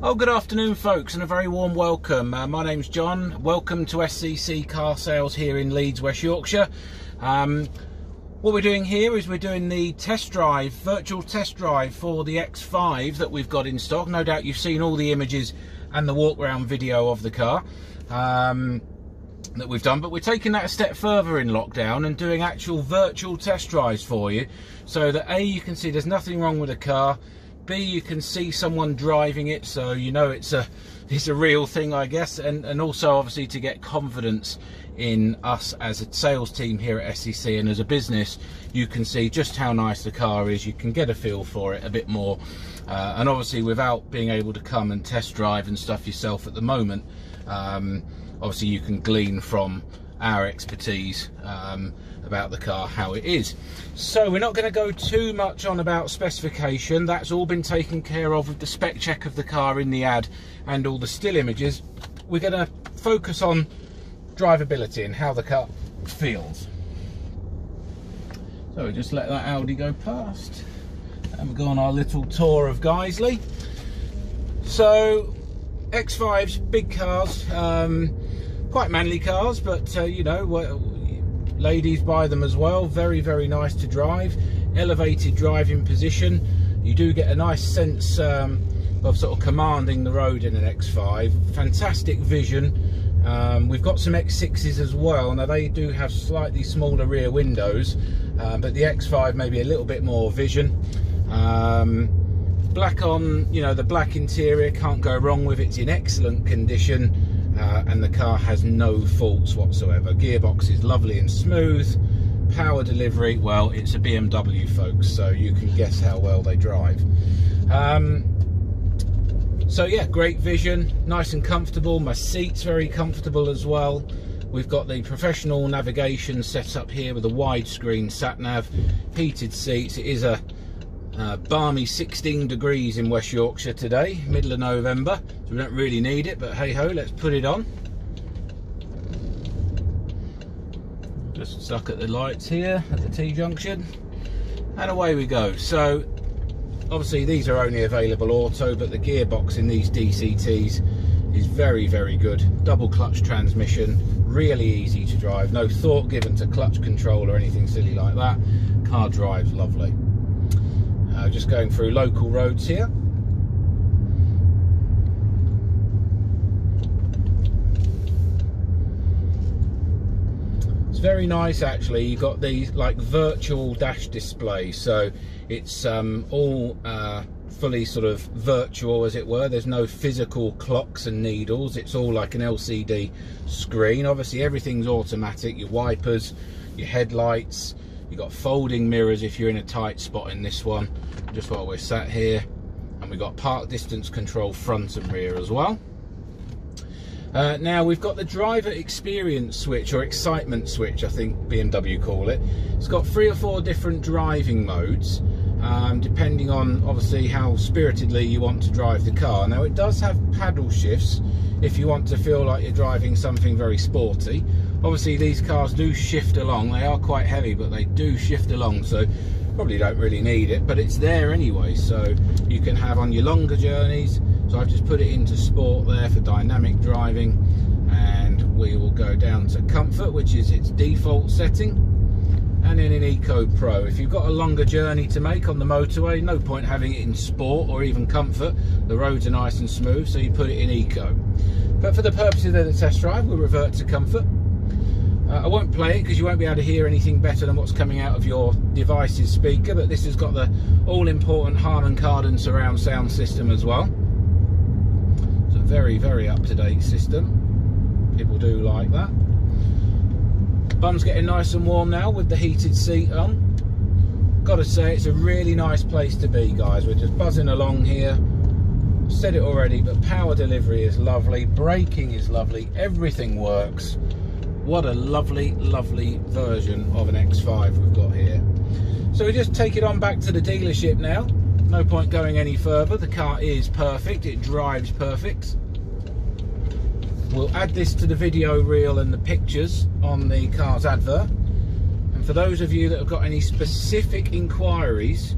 Oh, good afternoon folks, and a very warm welcome. My name's John. Welcome to SCC Car Sales here in Leeds, West Yorkshire. What we're doing here is we're doing the test drive, virtual test drive for the X5 that we've got in stock. No doubt you've seen all the images and the walk around video of the car that we've done, but we're taking that a step further in lockdown and doing actual virtual test drives for you, so that A, you can see there's nothing wrong with the car, B, you can see someone driving it, so you know it's a real thing, I guess, and also obviously to get confidence in us as a sales team here at SCC, and as a business you can see just how nice the car is. You can get a feel for it a bit more, and obviously without being able to come and test drive and stuff yourself at the moment, obviously you can glean from our expertise about the car how it is. So we're not going to go too much on about specification. That's all been taken care of with the spec check of the car in the ad and all the still images. We're going to focus on drivability and how the car feels. So we just let that Audi go past and we go on our little tour of Guiseley. So X5s, big cars, quite manly cars, but you know, ladies buy them as well. Very, very nice to drive. Elevated driving position. You do get a nice sense of sort of commanding the road in an X5. Fantastic vision. We've got some X6s as well. Now they do have slightly smaller rear windows, but the X5 maybe a little bit more vision. Black on, you know, the black interior, can't go wrong with it. It's in excellent condition. And the car has no faults whatsoever. Gearbox is lovely and smooth. Power delivery, well, it's a BMW, folks, so you can guess how well they drive. So yeah, great vision, nice and comfortable. My seat's very comfortable as well. We've got the professional navigation set up here with a widescreen sat-nav, heated seats. It is a balmy 16 degrees in West Yorkshire today, middle of November, so we don't really need it, but hey ho, let's put it on. Just stuck at the lights here at the T-junction, and away we go. So obviously these are only available auto, but the gearbox in these DCTs is very, very good. Double clutch transmission, really easy to drive, no thought given to clutch control or anything silly like that. Car drives lovely. Just going through local roads here. It's very nice actually. You've got these like virtual dash display, so it's all fully sort of virtual, as it were. There's no physical clocks and needles. It's all like an LCD screen. Obviously everything's automatic. Your wipers, your headlights. You've got folding mirrors if you're in a tight spot in this one, just while we're sat here. And we've got park distance control front and rear as well. Now we've got the driver experience switch, or excitement switch, I think BMW call it. It's got 3 or 4 different driving modes, depending on obviously how spiritedly you want to drive the car. Now it does have paddle shifts if you want to feel like you're driving something very sporty. Obviously these cars do shift along. They are quite heavy, but they do shift along, so probably don't really need it, but it's there anyway, so you can have on your longer journeys. So I've just put it into sport there for dynamic driving, and we will go down to comfort, which is its default setting, and then in Eco Pro. If you've got a longer journey to make on the motorway, no point having it in sport or even comfort. The roads are nice and smooth, so you put it in Eco. But for the purposes of the test drive, we'll revert to comfort. I won't play it because you won't be able to hear anything better than what's coming out of your device's speaker, but this has got the all-important Harman Kardon surround sound system as well. It's a very, very up-to-date system. People do like that. Bum's getting nice and warm now with the heated seat on. Gotta say, it's a really nice place to be, guys. We're just buzzing along here. Said it already, but power delivery is lovely, braking is lovely, everything works. What a lovely, lovely version of an X5 we've got here. So we just take it on back to the dealership now. No point going any further. The car is perfect. It drives perfect. We'll add this to the video reel and the pictures on the car's advert. And for those of you that have got any specific inquiries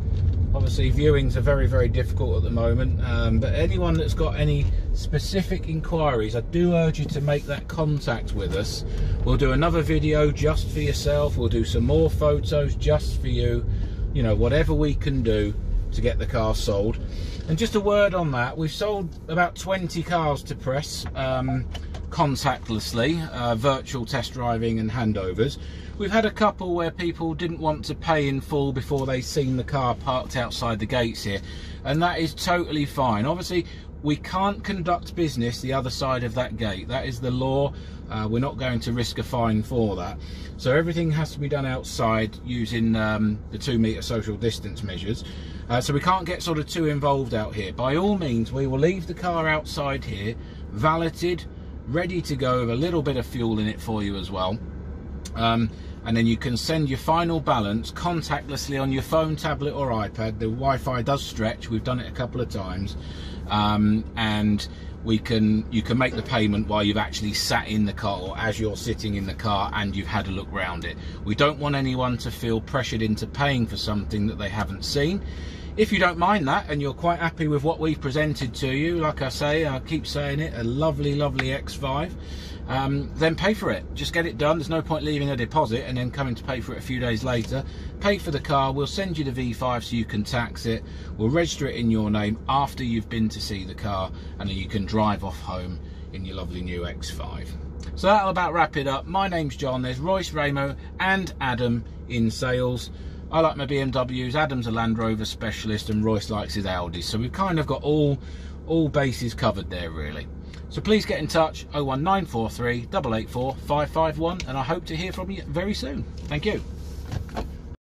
Obviously viewings are very, very difficult at the moment, but anyone that's got any specific inquiries, I do urge you to make that contact with us. We'll do another video just for yourself, we'll do some more photos just for you, you know, whatever we can do to get the car sold. And just a word on that, we've sold about 20 cars to press contactlessly, virtual test driving and handovers. We've had a couple where people didn't want to pay in full before they'd seen the car parked outside the gates here, and that is totally fine. Obviously we can't conduct business the other side of that gate, that is the law. We're not going to risk a fine for that, so everything has to be done outside using the 2 metre social distance measures. So we can't get sort of too involved out here. By all means, we will leave the car outside here, valeted, ready to go, with a little bit of fuel in it for you as well. And then you can send your final balance contactlessly on your phone, tablet or iPad. The Wi-Fi does stretch, we've done it a couple of times, and you can make the payment while you've actually sat in the car, or as you're sitting in the car and you've had a look round it. We don't want anyone to feel pressured into paying for something that they haven't seen. If you don't mind that and you're quite happy with what we've presented to you, like I say, I keep saying it, a lovely, lovely X5, then pay for it. Just get it done. There's no point leaving a deposit and then coming to pay for it a few days later. Pay for the car, we'll send you the V5 so you can tax it, we'll register it in your name after you've been to see the car, and then you can drive off home in your lovely new X5. So that'll about wrap it up. My name's John, there's Royce, Ramo and Adam in sales. I like my BMWs, Adam's a Land Rover specialist, and Royce likes his Audis. So we've kind of got all bases covered there, really. So please get in touch, 01943 884 551, and I hope to hear from you very soon. Thank you.